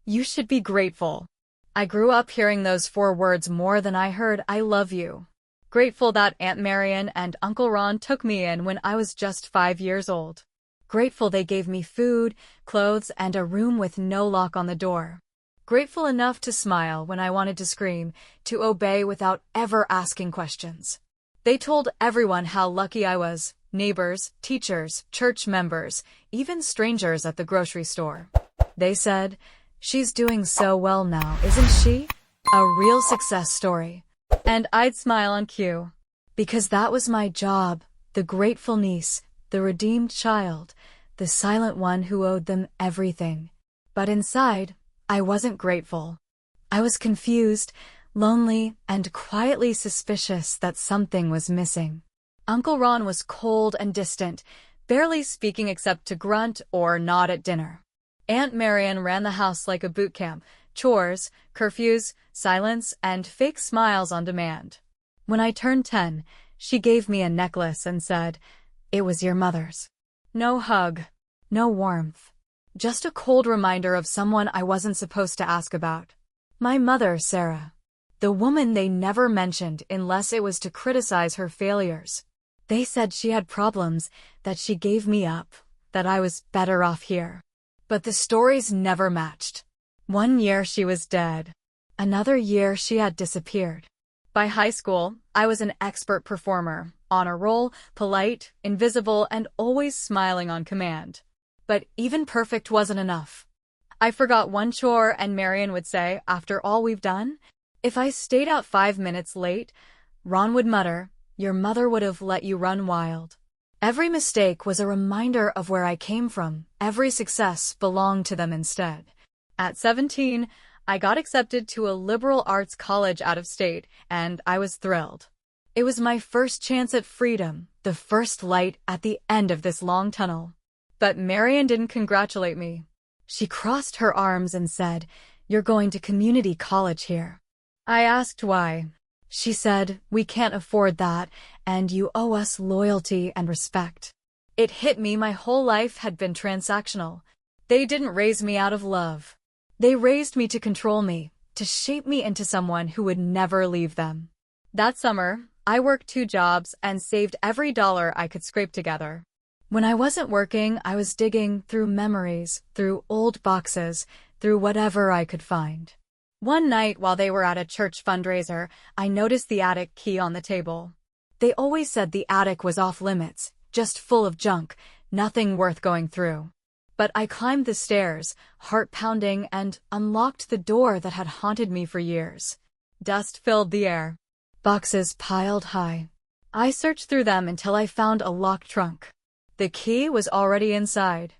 You should be grateful. I grew up hearing those 4 words more than I heard I love you. Grateful that Aunt Marion and Uncle Ron took me in when I was just 5 years old. Grateful they gave me food, clothes, and a room with no lock on the door. Grateful enough to smile when I wanted to scream, to obey without ever asking questions. They told everyone how lucky I was, neighbors, teachers, church members, even strangers at the grocery store. They said, "She's doing so well now, isn't she? A real success story." And I'd smile on cue. Because that was my job, the grateful niece, the redeemed child, the silent one who owed them everything. But inside, I wasn't grateful. I was confused, lonely, and quietly suspicious that something was missing. Uncle Ron was cold and distant, barely speaking except to grunt or nod at dinner. Aunt Marion ran the house like a boot camp, chores, curfews, silence, and fake smiles on demand. When I turned 10, she gave me a necklace and said, "It was your mother's." No hug, no warmth. Just a cold reminder of someone I wasn't supposed to ask about. My mother, Sarah. The woman they never mentioned unless it was to criticize her failures. They said she had problems, that she gave me up, that I was better off here. But the stories never matched. One year she was dead. Another year she had disappeared. By high school, I was an expert performer, on a roll, polite, invisible, and always smiling on command. But even perfect wasn't enough. I forgot one chore and Marion would say, "After all we've done?" If I stayed out 5 minutes late, Ron would mutter, "Your mother would have let you run wild." Every mistake was a reminder of where I came from. Every success belonged to them instead. At 17, I got accepted to a liberal arts college out of state, and I was thrilled. It was my first chance at freedom, the first light at the end of this long tunnel. But Marion didn't congratulate me. She crossed her arms and said, "You're going to community college here." I asked why. She said, "We can't afford that, and you owe us loyalty and respect." It hit me my whole life had been transactional. They didn't raise me out of love. They raised me to control me, to shape me into someone who would never leave them. That summer, I worked 2 jobs and saved every dollar I could scrape together. When I wasn't working, I was digging through memories, through old boxes, through whatever I could find. One night while they were at a church fundraiser, I noticed the attic key on the table. They always said the attic was off limits, just full of junk, nothing worth going through. But I climbed the stairs, heart pounding, and unlocked the door that had haunted me for years. Dust filled the air. Boxes piled high. I searched through them until I found a locked trunk. The key was already inside.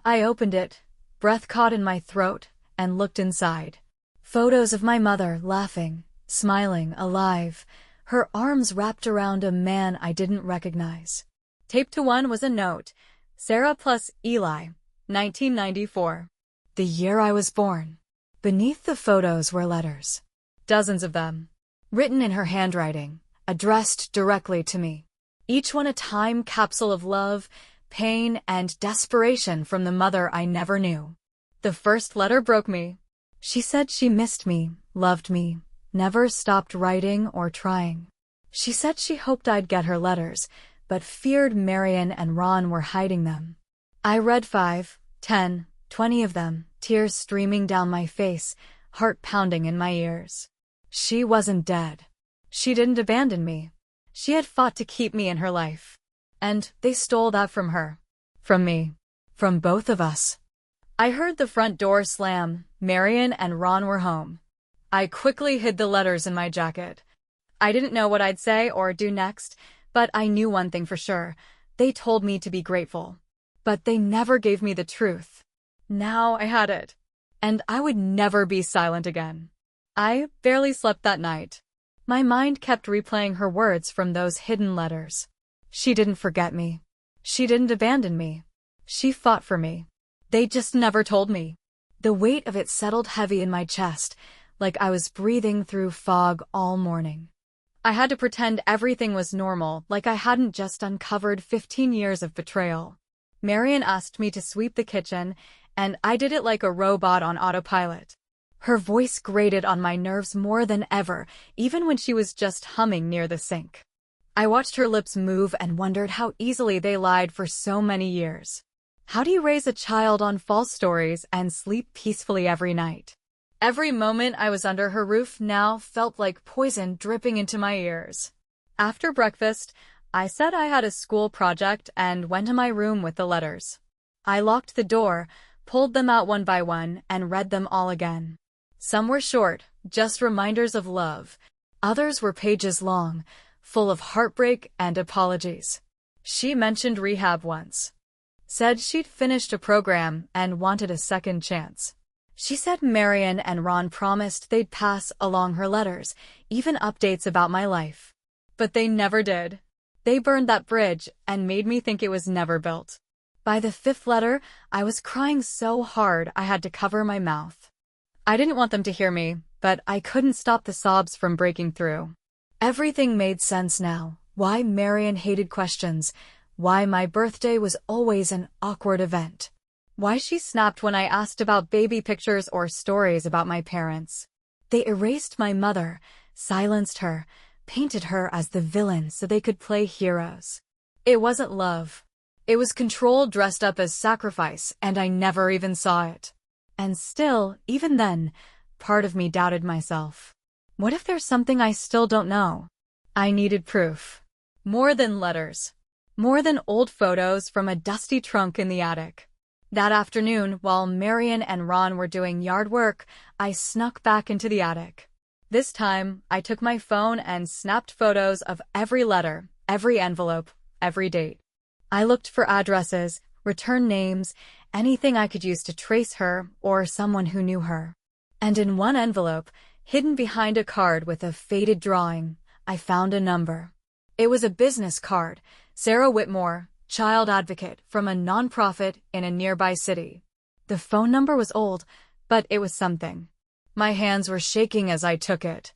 I opened it, breath caught in my throat, and looked inside. Photos of my mother, laughing, smiling, alive, her arms wrapped around a man I didn't recognize. Taped to one was a note, "Sarah plus Eli, 1994. The year I was born. Beneath the photos were letters. Dozens of them. Written in her handwriting, addressed directly to me. Each one a time capsule of love, pain, and desperation from the mother I never knew. The first letter broke me. She said she missed me, loved me, never stopped writing or trying. She said she hoped I'd get her letters, but feared Marion and Ron were hiding them. I read 5, 10, 20 of them, tears streaming down my face, heart pounding in my ears. She wasn't dead. She didn't abandon me. She had fought to keep me in her life. And they stole that from her. From me. From both of us. I heard the front door slam. Marion and Ron were home. I quickly hid the letters in my jacket. I didn't know what I'd say or do next, but I knew one thing for sure. They told me to be grateful. But they never gave me the truth. Now I had it. And I would never be silent again. I barely slept that night. My mind kept replaying her words from those hidden letters. She didn't forget me. She didn't abandon me. She fought for me. They just never told me. The weight of it settled heavy in my chest, like I was breathing through fog all morning. I had to pretend everything was normal, like I hadn't just uncovered 15 years of betrayal. Marion asked me to sweep the kitchen, and I did it like a robot on autopilot. Her voice grated on my nerves more than ever, even when she was just humming near the sink. I watched her lips move and wondered how easily they lied for so many years. How do you raise a child on false stories and sleep peacefully every night? Every moment I was under her roof now felt like poison dripping into my ears. After breakfast, I said I had a school project and went to my room with the letters. I locked the door, pulled them out one by one, and read them all again. Some were short, just reminders of love. Others were pages long, full of heartbreak and apologies. She mentioned rehab once. Said she'd finished a program and wanted a second chance. She said Marion and Ron promised they'd pass along her letters, even updates about my life. But they never did. They burned that bridge and made me think it was never built. By the fifth letter, I was crying so hard I had to cover my mouth. I didn't want them to hear me, but I couldn't stop the sobs from breaking through. Everything made sense now. Why Marion hated questions. Why my birthday was always an awkward event. Why she snapped when I asked about baby pictures or stories about my parents. They erased my mother, silenced her, painted her as the villain so they could play heroes. It wasn't love. It was control dressed up as sacrifice, and I never even saw it. And still, even then, part of me doubted myself. What if there's something I still don't know? I needed proof. More than letters. More than old photos from a dusty trunk in the attic. That afternoon, while Marion and Ron were doing yard work, I snuck back into the attic. This time, I took my phone and snapped photos of every letter, every envelope, every date. I looked for addresses, return names, anything I could use to trace her or someone who knew her. And in one envelope, hidden behind a card with a faded drawing, I found a number. It was a business card, Sarah Whitmore, child advocate from a nonprofit in a nearby city. The phone number was old, but it was something. My hands were shaking as I took it.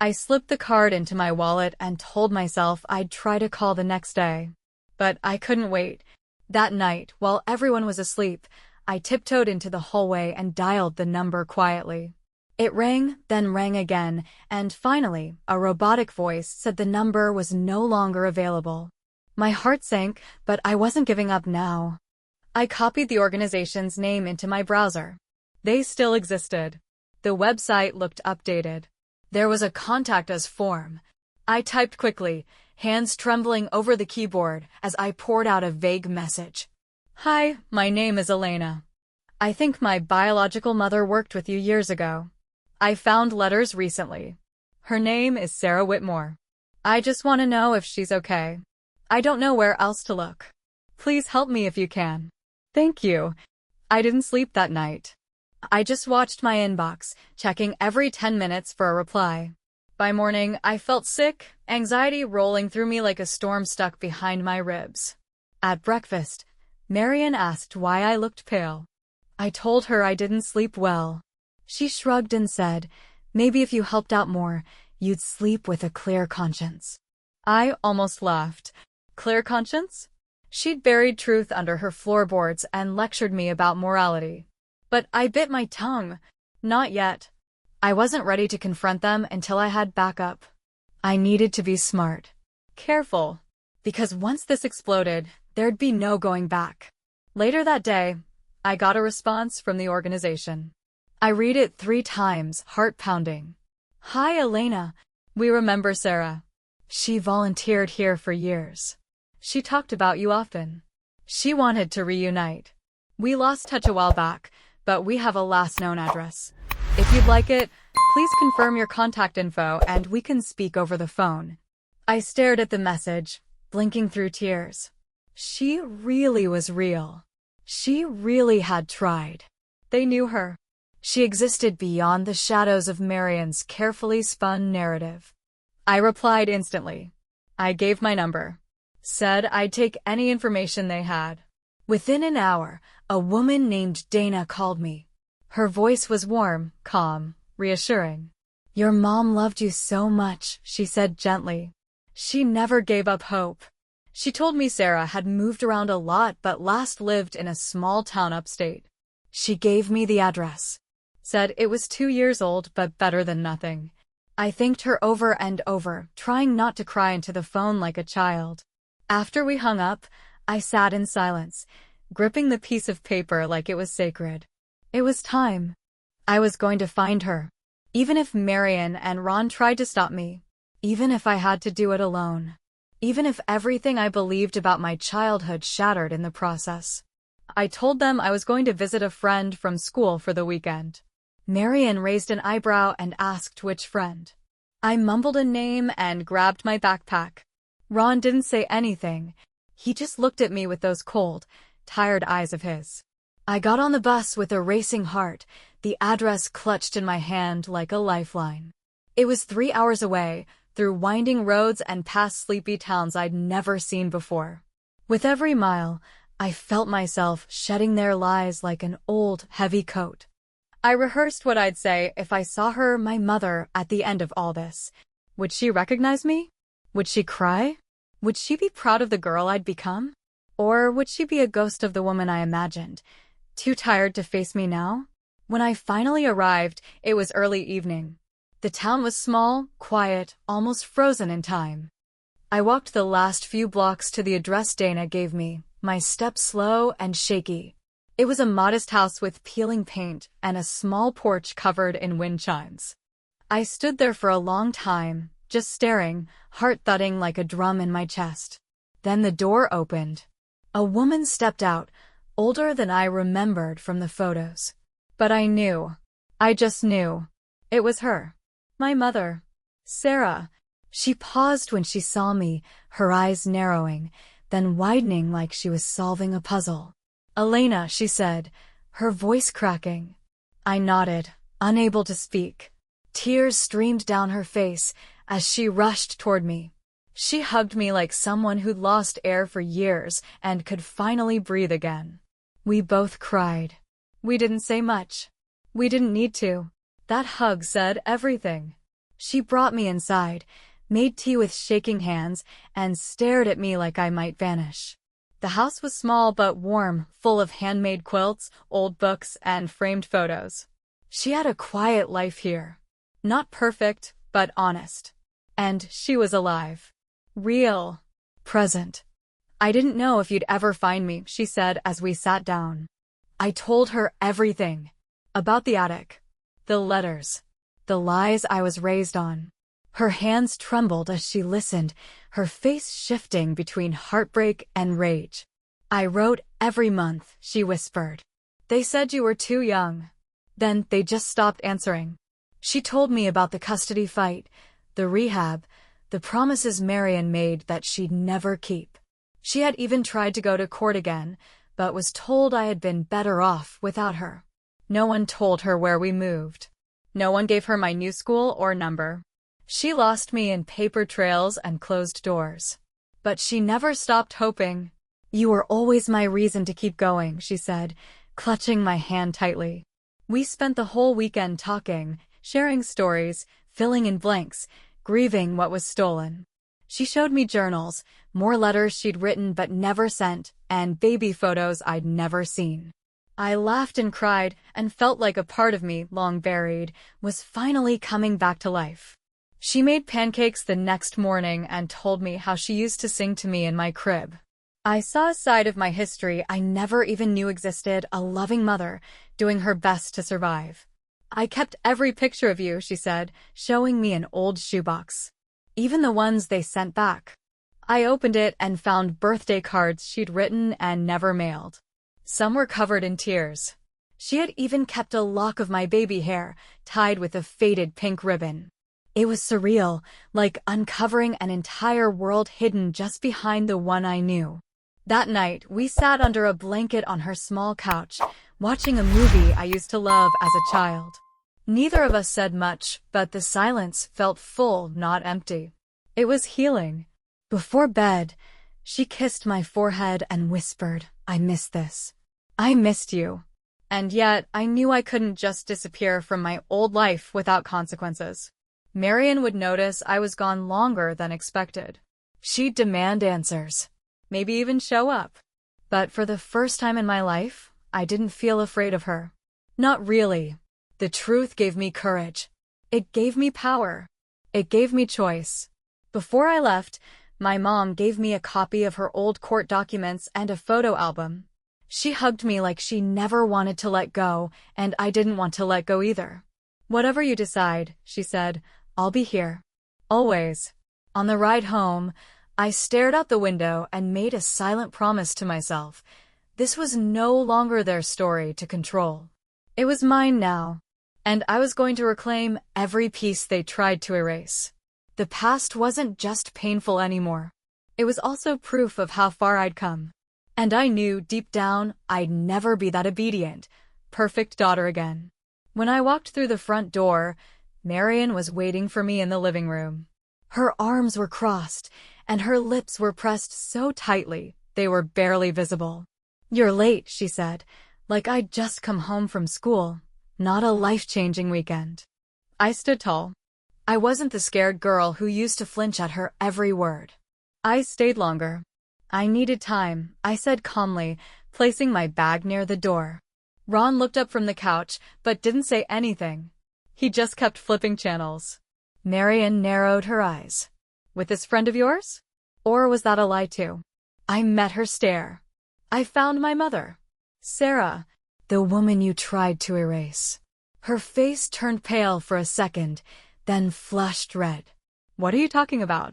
I slipped the card into my wallet and told myself I'd try to call the next day. But I couldn't wait. That night, while everyone was asleep, I tiptoed into the hallway and dialed the number quietly. It rang, then rang again, and finally, a robotic voice said the number was no longer available. My heart sank, but I wasn't giving up now. I copied the organization's name into my browser. They still existed. The website looked updated. There was a contact us form. I typed quickly, hands trembling over the keyboard as I poured out a vague message. Hi, my name is Elena. I think my biological mother worked with you years ago. I found letters recently. Her name is Sarah Whitmore. I just want to know if she's okay. I don't know where else to look. Please help me if you can. Thank you. I didn't sleep that night. I just watched my inbox, checking every 10 minutes for a reply. By morning, I felt sick, anxiety rolling through me like a storm stuck behind my ribs. At breakfast, Marion asked why I looked pale. I told her I didn't sleep well. She shrugged and said, maybe if you helped out more, you'd sleep with a clear conscience. I almost laughed. Clear conscience? She'd buried truth under her floorboards and lectured me about morality. But I bit my tongue. Not yet. I wasn't ready to confront them until I had backup. I needed to be smart. Careful. Because once this exploded, there'd be no going back. Later that day, I got a response from the organization. I read it 3 times, heart pounding. Hi, Elena. We remember Sarah. She volunteered here for years. She talked about you often. She wanted to reunite. We lost touch a while back, but we have a last known address. If you'd like it, please confirm your contact info and we can speak over the phone. I stared at the message, blinking through tears. She really was real. She really had tried. They knew her. She existed beyond the shadows of Marion's carefully spun narrative. I replied instantly. I gave my number. Said I'd take any information they had. Within an hour, a woman named Dana called me. Her voice was warm, calm, reassuring. Your mom loved you so much, she said gently. She never gave up hope. She told me Sarah had moved around a lot but last lived in a small town upstate. She gave me the address. Said it was 2 years old, but better than nothing. I thanked her over and over, trying not to cry into the phone like a child. After we hung up, I sat in silence, gripping the piece of paper like it was sacred. It was time. I was going to find her. Even if Marion and Ron tried to stop me. Even if I had to do it alone. Even if everything I believed about my childhood shattered in the process. I told them I was going to visit a friend from school for the weekend. Marion raised an eyebrow and asked which friend. I mumbled a name and grabbed my backpack. Ron didn't say anything. He just looked at me with those cold, tired eyes of his. I got on the bus with a racing heart, the address clutched in my hand like a lifeline. It was 3 hours away, through winding roads and past sleepy towns I'd never seen before. With every mile, I felt myself shedding their lies like an old, heavy coat. I rehearsed what I'd say if I saw her, my mother, at the end of all this. Would she recognize me? Would she cry? Would she be proud of the girl I'd become? Or would she be a ghost of the woman I imagined, too tired to face me now? When I finally arrived, it was early evening. The town was small, quiet, almost frozen in time. I walked the last few blocks to the address Dana gave me, my steps slow and shaky. It was a modest house with peeling paint and a small porch covered in wind chimes. I stood there for a long time, just staring, heart thudding like a drum in my chest. Then the door opened. A woman stepped out, older than I remembered from the photos. But I knew. I just knew. It was her. My mother. Sarah. She paused when she saw me, her eyes narrowing, then widening like she was solving a puzzle. Elena, she said, her voice cracking. I nodded, unable to speak. Tears streamed down her face as she rushed toward me. She hugged me like someone who'd lost air for years and could finally breathe again. We both cried. We didn't say much. We didn't need to. That hug said everything. She brought me inside, made tea with shaking hands, and stared at me like I might vanish. The house was small but warm, full of handmade quilts, old books, and framed photos. She had a quiet life here. Not perfect, but honest. And she was alive. Real. Present. I didn't know if you'd ever find me, she said as we sat down. I told her everything. About the attic. The letters. The lies I was raised on. Her hands trembled as she listened, her face shifting between heartbreak and rage. I wrote every month, she whispered. They said you were too young. Then they just stopped answering. She told me about the custody fight, the rehab, the promises Marion made that she'd never keep. She had even tried to go to court again, but was told I had been better off without her. No one told her where we moved. No one gave her my new school or number. She lost me in paper trails and closed doors. But she never stopped hoping. You were always my reason to keep going, she said, clutching my hand tightly. We spent the whole weekend talking, sharing stories, filling in blanks, grieving what was stolen. She showed me journals, more letters she'd written but never sent, and baby photos I'd never seen. I laughed and cried and felt like a part of me, long buried, was finally coming back to life. She made pancakes the next morning and told me how she used to sing to me in my crib. I saw a side of my history I never even knew existed, a loving mother, doing her best to survive. I kept every picture of you, she said, showing me an old shoebox. Even the ones they sent back. I opened it and found birthday cards she'd written and never mailed. Some were covered in tears. She had even kept a lock of my baby hair, tied with a faded pink ribbon. It was surreal, like uncovering an entire world hidden just behind the one I knew. That night, we sat under a blanket on her small couch, watching a movie I used to love as a child. Neither of us said much, but the silence felt full, not empty. It was healing. Before bed, she kissed my forehead and whispered, I miss this. I missed you. And yet, I knew I couldn't just disappear from my old life without consequences. Marion would notice I was gone longer than expected. She'd demand answers. Maybe even show up. But for the first time in my life, I didn't feel afraid of her. Not really. The truth gave me courage. It gave me power. It gave me choice. Before I left, my mom gave me a copy of her old court documents and a photo album. She hugged me like she never wanted to let go, and I didn't want to let go either. "Whatever you decide," she said, "I'll be here. Always." On the ride home, I stared out the window and made a silent promise to myself. This was no longer their story to control. It was mine now, and I was going to reclaim every piece they tried to erase. The past wasn't just painful anymore. It was also proof of how far I'd come. And I knew deep down I'd never be that obedient, perfect daughter again. When I walked through the front door, Marian was waiting for me in the living room. Her arms were crossed, and her lips were pressed so tightly they were barely visible. "You're late," she said, like I'd just come home from school, not a life-changing weekend. I stood tall. I wasn't the scared girl who used to flinch at her every word. I stayed longer. "I needed time," I said calmly, placing my bag near the door. Ron looked up from the couch, but didn't say anything. He just kept flipping channels. Marian narrowed her eyes. "With this friend of yours? Or was that a lie too?" I met her stare. "I found my mother. Sarah, the woman you tried to erase." Her face turned pale for a second, then flushed red. "What are you talking about?"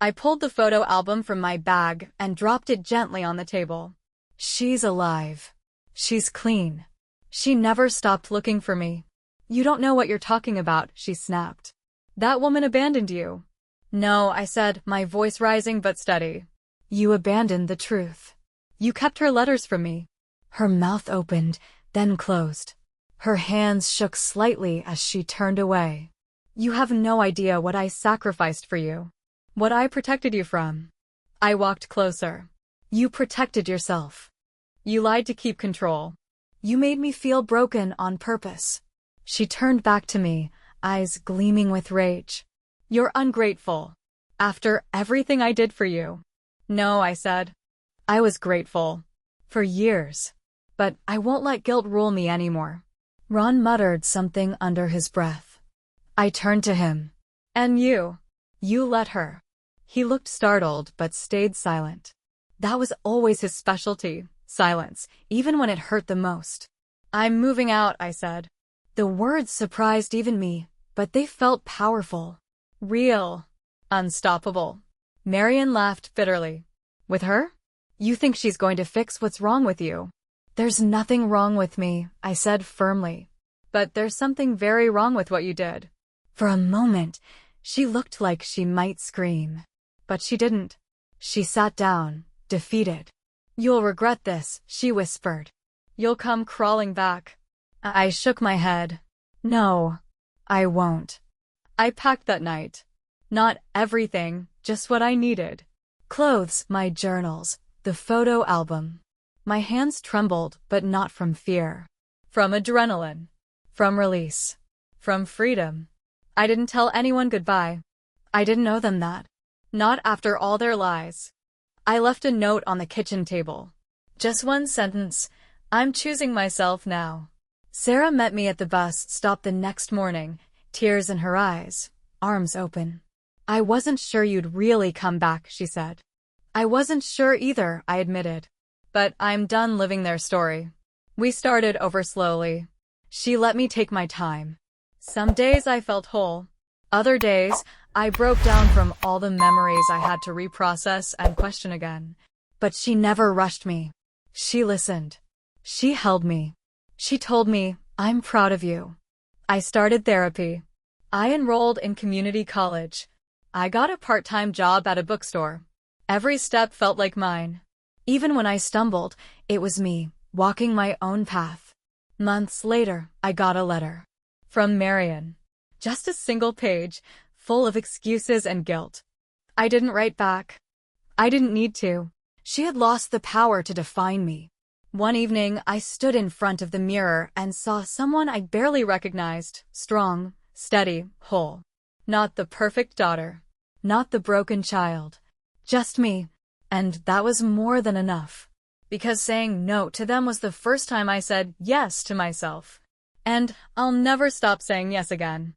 I pulled the photo album from my bag and dropped it gently on the table. "She's alive. She's clean. She never stopped looking for me." "You don't know what you're talking about," she snapped. "That woman abandoned you." "No," I said, my voice rising but steady. "You abandoned the truth. You kept her letters from me." Her mouth opened, then closed. Her hands shook slightly as she turned away. "You have no idea what I sacrificed for you. What I protected you from." I walked closer. "You protected yourself. You lied to keep control. You made me feel broken on purpose." She turned back to me, eyes gleaming with rage. "You're ungrateful. After everything I did for you." "No," I said. "I was grateful. For years. But I won't let guilt rule me anymore." Ron muttered something under his breath. I turned to him. "And you? You let her." He looked startled but stayed silent. That was always his specialty, silence, even when it hurt the most. "I'm moving out," I said. The words surprised even me, but they felt powerful. Real. Unstoppable. Marian laughed bitterly. "With her? You think she's going to fix what's wrong with you?" "There's nothing wrong with me," I said firmly. "But there's something very wrong with what you did." For a moment, she looked like she might scream. But she didn't. She sat down, defeated. "You'll regret this," she whispered. "You'll come crawling back." I shook my head. "No, I won't." I packed that night. Not everything, just what I needed. Clothes, my journals, the photo album. My hands trembled, but not from fear. From adrenaline. From release. From freedom. I didn't tell anyone goodbye. I didn't owe them that. Not after all their lies. I left a note on the kitchen table. Just one sentence. "I'm choosing myself now." Sarah met me at the bus stop the next morning, tears in her eyes, arms open. "I wasn't sure you'd really come back," she said. "I wasn't sure either," I admitted. "But I'm done living their story." We started over slowly. She let me take my time. Some days I felt whole. Other days, I broke down from all the memories I had to reprocess and question again. But she never rushed me. She listened. She held me. She told me, "I'm proud of you." I started therapy. I enrolled in community college. I got a part-time job at a bookstore. Every step felt like mine. Even when I stumbled, it was me, walking my own path. Months later, I got a letter. From Marian. Just a single page, full of excuses and guilt. I didn't write back. I didn't need to. She had lost the power to define me. One evening, I stood in front of the mirror and saw someone I barely recognized, strong, steady, whole. Not the perfect daughter. Not the broken child. Just me. And that was more than enough. because saying no to them was the first time I said yes to myself. And I'll never stop saying yes again.